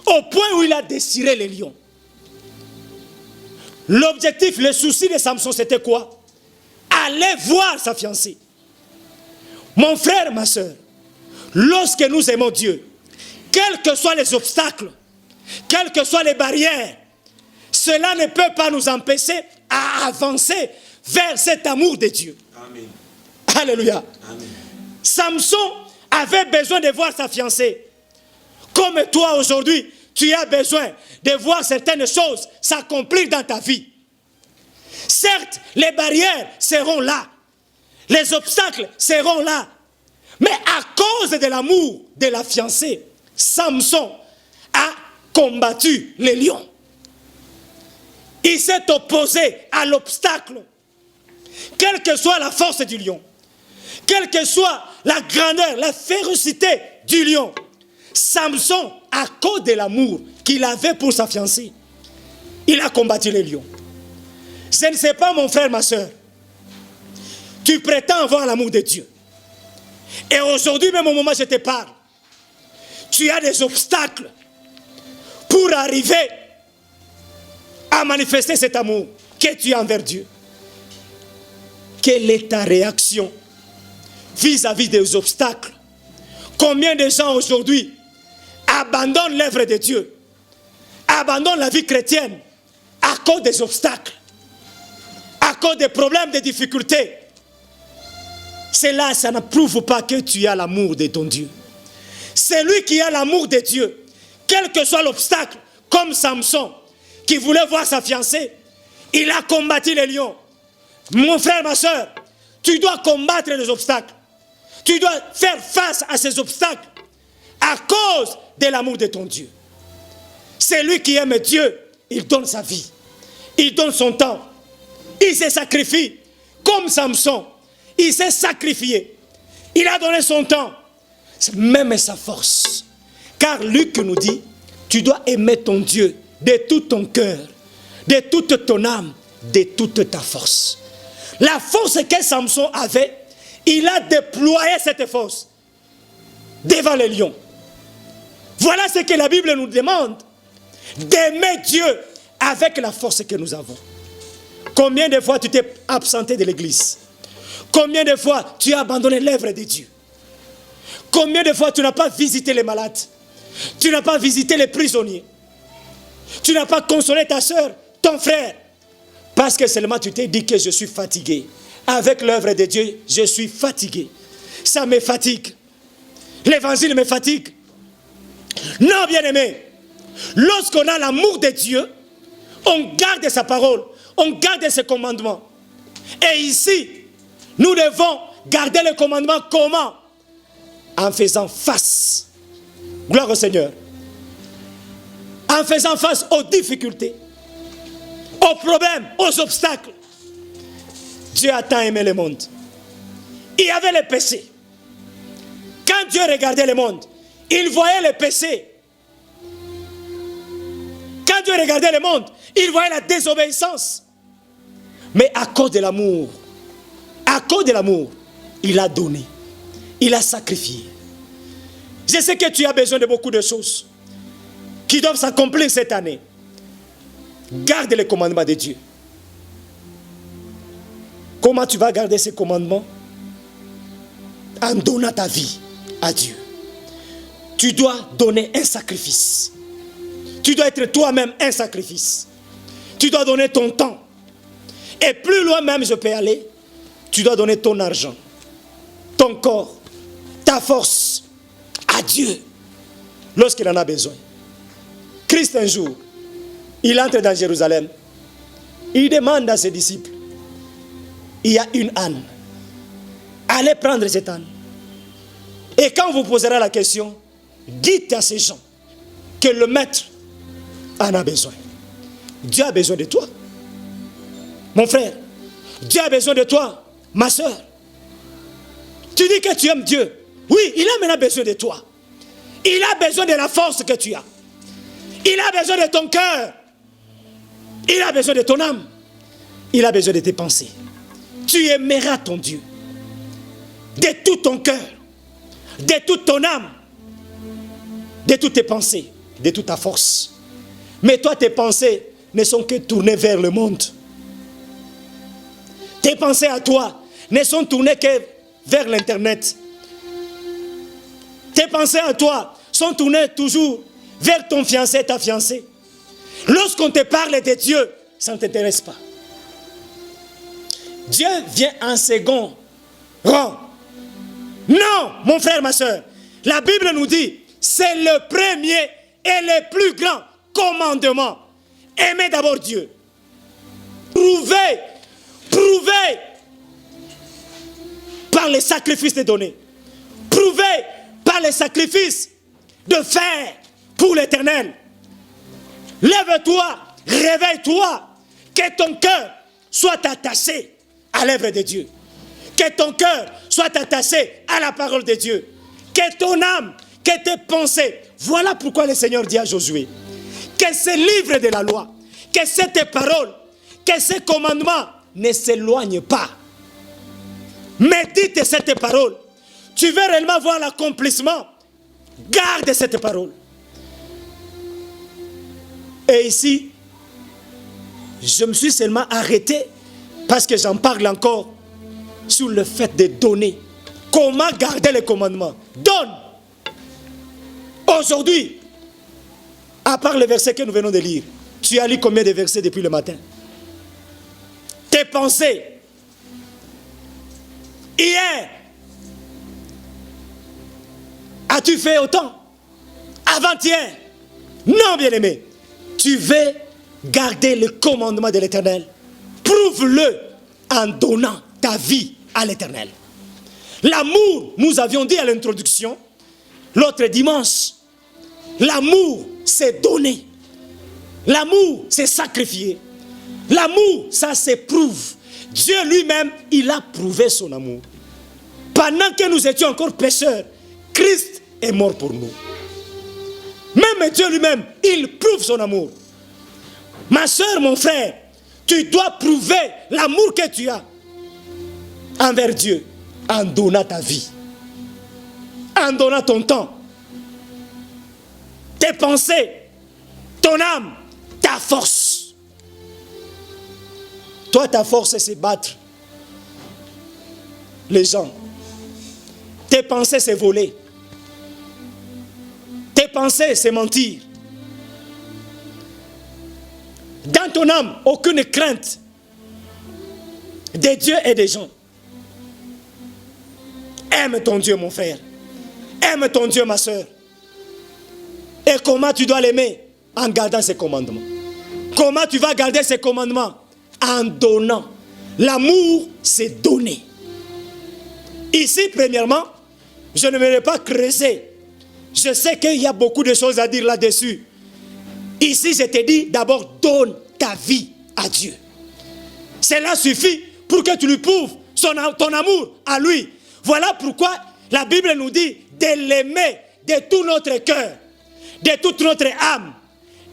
au point où il a désiré les lions. L'objectif, le souci de Samson, c'était quoi? Aller voir sa fiancée. Mon frère, ma soeur, lorsque nous aimons Dieu, quels que soient les obstacles, quelles que soient les barrières, cela ne peut pas nous empêcher à avancer vers cet amour de Dieu. Amen. Alléluia. Amen. Samson avait besoin de voir sa fiancée. Comme toi aujourd'hui, tu as besoin de voir certaines choses s'accomplir dans ta vie. Certes, les barrières seront là. Les obstacles seront là. Mais à cause de l'amour de la fiancée, Samson a combattu les lions. Il s'est opposé à l'obstacle. Quelle que soit la force du lion, quelle que soit la grandeur, la férocité du lion, Samson, à cause de l'amour qu'il avait pour sa fiancée, il a combattu les lions. Je ne sais pas, mon frère, ma soeur, tu prétends avoir l'amour de Dieu. Et aujourd'hui, même au moment où je te parle, tu as des obstacles pour arriver à manifester cet amour que tu as envers Dieu. Quelle est ta réaction vis-à-vis des obstacles? Combien de gens aujourd'hui abandonnent l'œuvre de Dieu, abandonnent la vie chrétienne à cause des obstacles, à cause des problèmes, des difficultés? Cela, ça ne prouve pas que tu as l'amour de ton Dieu. Celui qui a l'amour de Dieu, quel que soit l'obstacle, comme Samson, qui voulait voir sa fiancée, il a combattu les lions. Mon frère, ma soeur, tu dois combattre les obstacles. Tu dois faire face à ces obstacles à cause de l'amour de ton Dieu. Celui qui aime Dieu, il donne sa vie. Il donne son temps. Il se sacrifie. Comme Samson, il s'est sacrifié. Il a donné son temps, même sa force. Car Luc nous dit, tu dois aimer ton Dieu de tout ton cœur, de toute ton âme, de toute ta force. La force que Samson avait, il a déployé cette force devant les lions. Voilà ce que la Bible nous demande, d'aimer Dieu avec la force que nous avons. Combien de fois tu t'es absenté de l'église? Combien de fois tu as abandonné l'œuvre de Dieu? Combien de fois tu n'as pas visité les malades? Tu n'as pas visité les prisonniers? Tu n'as pas consolé ta soeur, ton frère? Parce que seulement tu t'es dit que je suis fatigué. Avec l'œuvre de Dieu, je suis fatigué. Ça me fatigue. L'évangile me fatigue. Non, bien-aimé. Lorsqu'on a l'amour de Dieu, on garde sa parole, on garde ses commandements. Et ici, nous devons garder les commandements comment? En faisant face. Gloire au Seigneur. En faisant face aux difficultés, aux problèmes, aux obstacles. Dieu a tant aimé le monde. Il y avait les péchés. Quand Dieu regardait le monde, il voyait les péchés. Quand Dieu regardait le monde, il voyait la désobéissance. Mais à cause de l'amour, il a donné. Il a sacrifié. Je sais que tu as besoin de beaucoup de choses qui doivent s'accomplir cette année. Garde les commandements de Dieu. Comment tu vas garder ces commandements? En donnant ta vie à Dieu. Tu dois donner un sacrifice. Tu dois être toi-même un sacrifice. Tu dois donner ton temps. Et plus loin même je peux aller, tu dois donner ton argent, ton corps, ta force à Dieu lorsqu'il en a besoin. Christ un jour, il entre dans Jérusalem. Il demande à ses disciples, il y a une âne. Allez prendre cette âne. Et quand vous poserez la question, dites à ces gens que le maître en a besoin. Dieu a besoin de toi. Mon frère, Dieu a besoin de toi, ma soeur. Tu dis que tu aimes Dieu. Oui, il a maintenant besoin de toi. Il a besoin de la force que tu as. Il a besoin de ton cœur. Il a besoin de ton âme. Il a besoin de tes pensées. Tu aimeras ton Dieu de tout ton cœur, de toute ton âme, de toutes tes pensées, de toute ta force. Mais toi, tes pensées ne sont que tournées vers le monde. Tes pensées à toi ne sont tournées que vers l'internet. Tes pensées à toi sont tournées toujours vers ton fiancé, ta fiancée. Lorsqu'on te parle de Dieu, ça ne t'intéresse pas. Dieu vient en second rang. Non, mon frère, ma soeur. La Bible nous dit, c'est le premier et les plus grands commandements. Aimez d'abord Dieu. Prouvez par les sacrifices de donner. Prouvez par les sacrifices de faire pour l'Éternel. Lève-toi, réveille-toi, que ton cœur soit attaché à l'œuvre de Dieu. Que ton cœur soit attaché à la parole de Dieu. Que ton âme, que tes pensées. Voilà pourquoi le Seigneur dit à Josué que ce livre de la loi, que cette parole, que ces commandements ne s'éloignent pas. Médite cette parole. Tu veux réellement voir l'accomplissement. Garde cette parole. Et ici, je me suis seulement arrêté parce que j'en parle encore sur le fait de donner. Comment garder les commandements? Donne. Aujourd'hui, à part les versets que nous venons de lire, tu as lu combien de versets depuis le matin? Tes pensées. Hier, as-tu fait autant? Avant-hier? Non, bien-aimé. Tu veux garder le commandement de l'Éternel. Prouve-le en donnant ta vie à l'Éternel. L'amour, nous avions dit à l'introduction, l'autre dimanche, l'amour, c'est donner. L'amour, c'est sacrifier. L'amour, ça s'éprouve. Dieu lui-même, il a prouvé son amour. Pendant que nous étions encore pécheurs, Christ est mort pour nous. Même Dieu lui-même, il prouve son amour. Ma soeur, mon frère, tu dois prouver l'amour que tu as envers Dieu en donnant ta vie, en donnant ton temps, tes pensées, ton âme, ta force. Toi, ta force, c'est battre les gens. Tes pensées, c'est voler. Tes pensées, c'est mentir. Dans ton âme, aucune crainte des dieux et des gens. Aime ton Dieu, mon frère. Aime ton Dieu, ma soeur. Et comment tu dois l'aimer? En gardant ses commandements. Comment tu vas garder ses commandements? En donnant. L'amour, c'est donner. Ici, premièrement, je ne vais pas creuser. Je sais qu'il y a beaucoup de choses à dire là-dessus. Ici, je te dis, d'abord, donne ta vie à Dieu. Cela suffit pour que tu lui prouves ton amour à lui. Voilà pourquoi la Bible nous dit de l'aimer de tout notre cœur, de toute notre âme,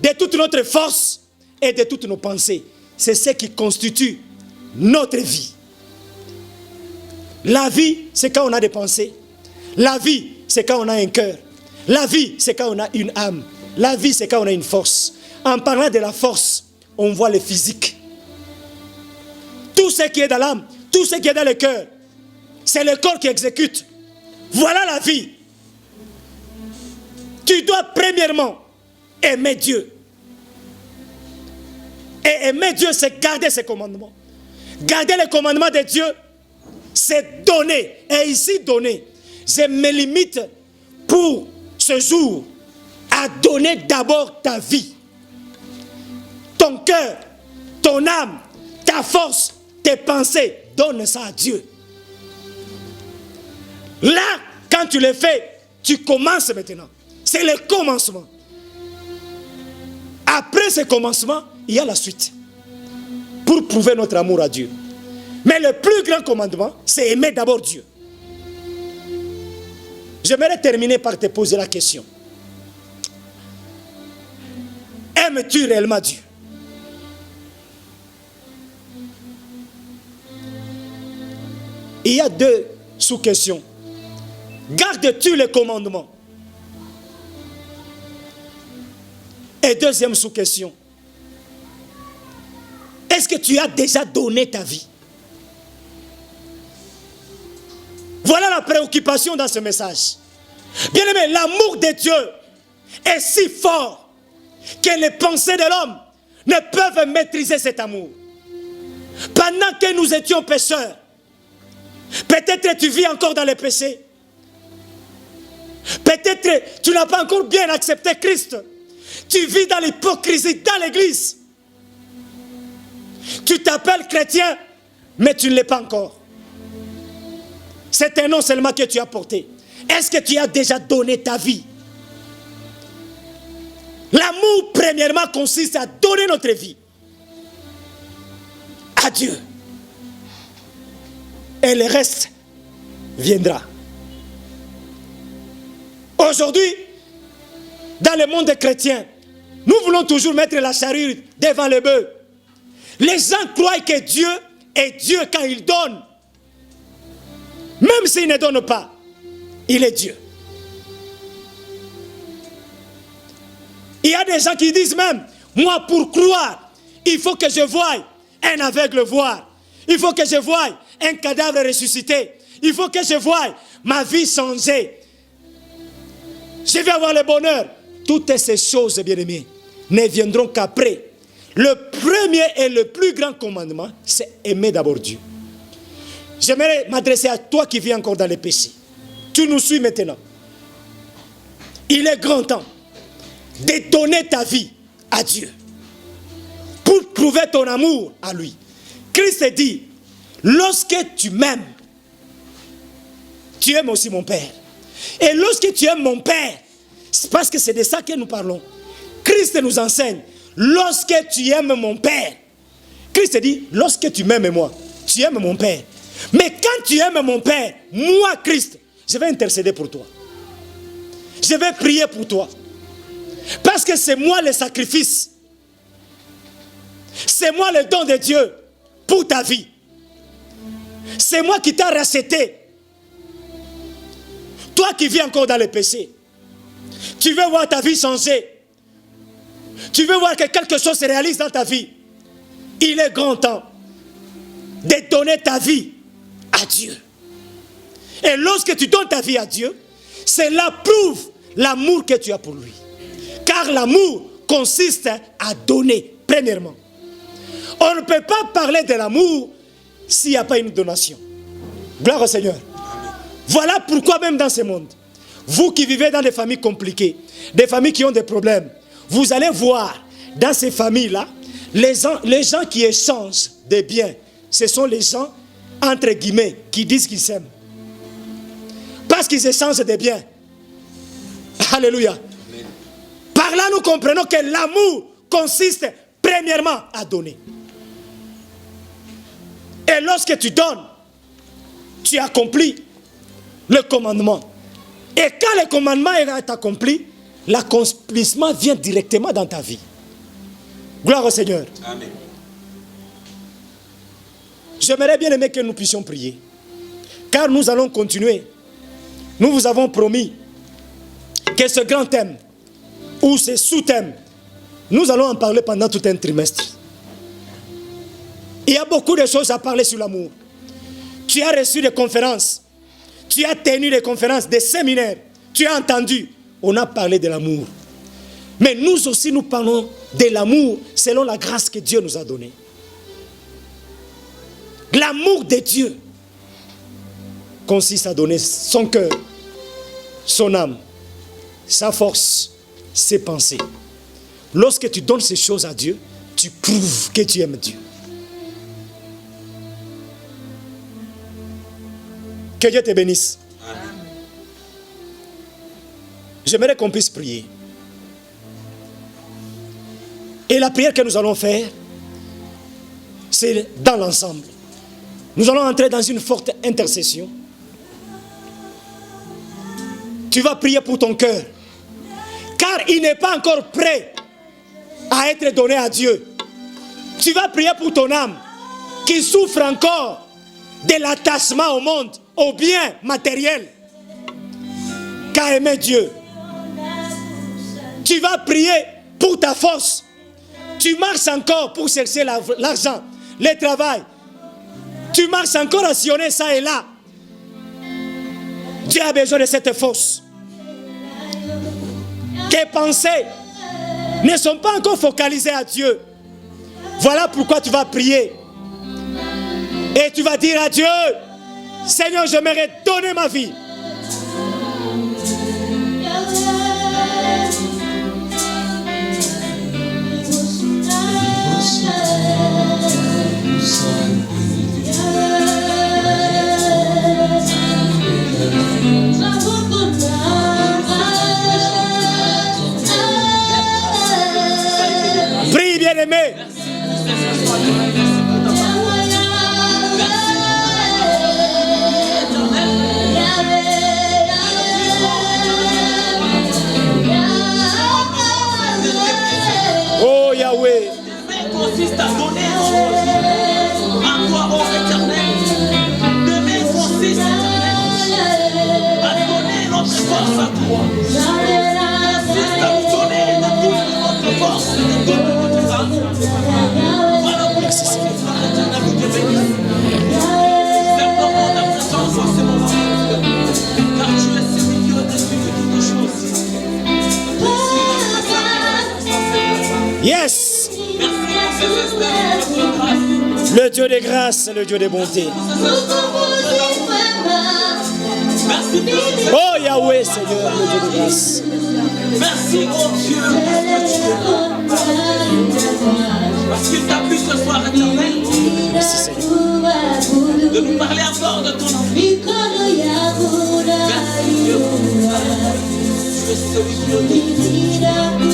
de toute notre force et de toutes nos pensées. C'est ce qui constitue notre vie. La vie, c'est quand on a des pensées. La vie, c'est quand on a un cœur. La vie, c'est quand on a une âme. La vie, c'est quand on a une force. En parlant de la force, on voit le physique. Tout ce qui est dans l'âme, tout ce qui est dans le cœur, c'est le corps qui exécute. Voilà la vie. Tu dois premièrement aimer Dieu. Et aimer Dieu, c'est garder ses commandements. Garder les commandements de Dieu, c'est donner. Et ici, donner. Je me limite pour ce jour à donner d'abord ta vie. Ton cœur, ton âme, ta force, tes pensées, donne ça à Dieu. Là, quand tu le fais, tu commences maintenant. C'est le commencement. Après ce commencement, il y a la suite. Pour prouver notre amour à Dieu. Mais le plus grand commandement, c'est aimer d'abord Dieu. J'aimerais terminer par te poser la question. Aimes-tu réellement Dieu? Il y a deux sous-questions. Gardes-tu les commandements? Et deuxième sous-question. Est-ce que tu as déjà donné ta vie? Voilà la préoccupation dans ce message. Bien aimé, l'amour de Dieu est si fort que les pensées de l'homme ne peuvent maîtriser cet amour. Pendant que nous étions pécheurs, peut-être tu vis encore dans les péchés. Peut-être tu n'as pas encore bien accepté Christ Tu vis dans l'hypocrisie dans l'église. Tu t'appelles chrétien, mais tu ne l'es pas encore. C'est un nom seulement que tu as porté. Est-ce que tu as déjà donné ta vie? L'amour, premièrement, consiste à donner notre vie à Dieu. Et le reste viendra. Aujourd'hui, dans le monde des chrétiens, nous voulons toujours mettre la charrue devant le bœuf. Les gens croient que Dieu est Dieu quand il donne. Même s'il ne donne pas, il est Dieu. Il y a des gens qui disent même, moi pour croire, il faut que je voie un aveugle voir. Il faut que je voie un cadavre ressuscité. Il faut que je voie ma vie changer. Je vais avoir le bonheur. Toutes ces choses, bien-aimés, ne viendront qu'après. Le premier et le plus grand commandement, c'est aimer d'abord Dieu. J'aimerais m'adresser à toi qui vis encore dans les péchés. Tu nous suis maintenant. Il est grand temps de donner ta vie à Dieu pour prouver ton amour à lui. Christ dit, lorsque tu m'aimes, tu aimes aussi mon Père. Et lorsque tu aimes mon Père, c'est parce que c'est de ça que nous parlons. Christ nous enseigne, lorsque tu aimes mon Père, Christ dit, lorsque tu m'aimes moi, tu aimes mon Père. Mais quand tu aimes mon Père, moi Christ, je vais intercéder pour toi. Je vais prier pour toi. Parce que c'est moi le sacrifice. C'est moi le don de Dieu pour ta vie. C'est moi qui t'ai racheté. Toi qui vis encore dans le péché, tu veux voir ta vie changer. Tu veux voir que quelque chose se réalise dans ta vie. Il est grand temps de donner ta vie à Dieu. Et lorsque tu donnes ta vie à Dieu, cela prouve l'amour que tu as pour lui. Car l'amour consiste à donner, premièrement. On ne peut pas parler de l'amour s'il n'y a pas une donation. Gloire au Seigneur. Voilà pourquoi même dans ce monde, vous qui vivez dans des familles compliquées, des familles qui ont des problèmes, vous allez voir dans ces familles-là, les gens qui échangent des biens, ce sont les gens, entre guillemets, qui disent qu'ils s'aiment. Parce qu'ils échangent des biens. Alléluia. Amen. Par là, nous comprenons que l'amour consiste premièrement à donner. Et lorsque tu donnes, tu accomplis le commandement. Et quand le commandement est accompli, l'accomplissement vient directement dans ta vie. Gloire au Seigneur. Amen. J'aimerais bien aimer que nous puissions prier. Car nous allons continuer. Nous vous avons promis que ce grand thème, ou ce sous-thème, nous allons en parler pendant tout un trimestre. Il y a beaucoup de choses à parler sur l'amour. Tu as reçu des conférences. Tu as tenu des conférences, des séminaires. Tu as entendu. On a parlé de l'amour. Mais nous aussi, nous parlons de l'amour selon la grâce que Dieu nous a donnée. L'amour de Dieu consiste à donner son cœur, son âme, sa force, ses pensées. Lorsque tu donnes ces choses à Dieu, tu prouves que tu aimes Dieu. Que Dieu te bénisse. Amen. J'aimerais qu'on puisse prier. Et la prière que nous allons faire, c'est dans l'ensemble. Nous allons entrer dans une forte intercession. Tu vas prier pour ton cœur. Car il n'est pas encore prêt à être donné à Dieu. Tu vas prier pour ton âme qui souffre encore de l'attachement au monde, au bien matériel, qu'à aimer Dieu. Tu vas prier pour ta force. Tu marches encore pour chercher l'argent, le travail. Tu marches encore à sillonner ça et là. Dieu a besoin de cette force. Tes pensées ne sont pas encore focalisées à Dieu. Voilà pourquoi tu vas prier. Et tu vas dire à Dieu, Seigneur, j'aimerais donner ma vie. Oh Yahweh.
Consiste à donner à toi, ô éternel. Demain consiste, éternel, à donner notre force à toi. Consiste à nous donner de toute notre force, de toute notre grâce. Voilà pourquoi éternel, nous te bénissons. Simplement ta présence en ce moment. Car tu es celui qui au-dessus de toutes choses.
Yes. Le Dieu de grâce, le Dieu de bonté. Oh Yahweh, Seigneur, le Dieu de grâce.
Merci, oh Dieu, parce qu'il t'a plu ce soir, éternel.
Merci, Seigneur.
De nous parler encore de ton amour. Merci, Dieu. Tu es celui qui nous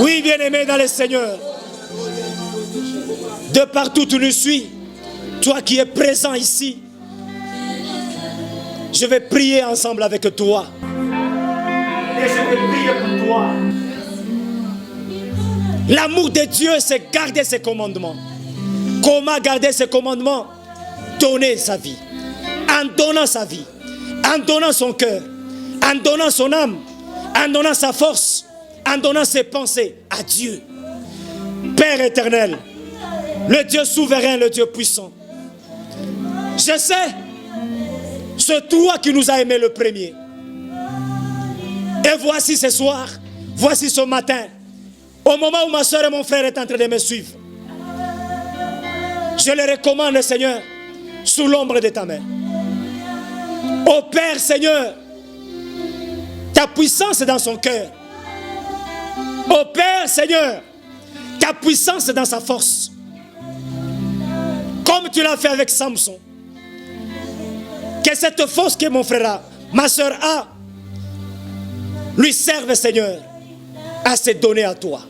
Oui, bien-aimé dans le Seigneur, de partout tu nous suis, toi qui es présent ici, je vais prier ensemble avec toi. Et je vais prier pour toi. L'amour de Dieu, c'est garder ses commandements. Comment garder ses commandements? Donner sa vie. En donnant sa vie, en donnant son cœur, en donnant son âme, en donnant sa force, en donnant ses pensées à Dieu. Père éternel, le Dieu souverain, le Dieu puissant. Je sais, c'est toi qui nous as aimés le premier. Et voici ce soir, voici ce matin, au moment où ma soeur et mon frère est en train de me suivre, je les recommande, Seigneur, sous l'ombre de ta main. Ô Père, Seigneur, ta puissance est dans son cœur. Ô Père, Seigneur, ta puissance est dans sa force. Comme tu l'as fait avec Samson. Que cette force que mon frère a, ma soeur a, lui serve, Seigneur, à se donner à toi.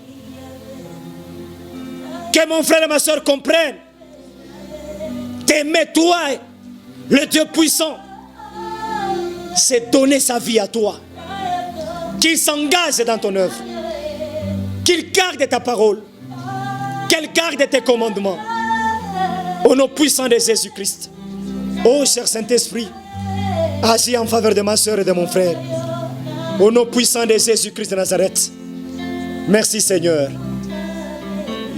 Que mon frère et ma soeur comprennent t'aimer toi, le Dieu puissant, c'est donner sa vie à toi. Qu'il s'engage dans ton œuvre. Qu'il garde ta parole. Qu'il garde tes commandements. Au nom puissant de Jésus-Christ. Ô cher Saint-Esprit, agis en faveur de ma soeur et de mon frère. Au nom puissant de Jésus-Christ de Nazareth. Merci Seigneur.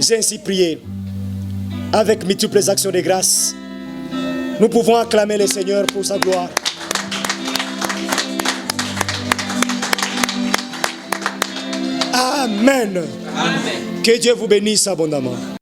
J'ai ainsi prié. Avec multiples actions de grâce, nous pouvons acclamer le Seigneur pour sa gloire. Amen. Amen. Que Dieu vous bénisse abondamment.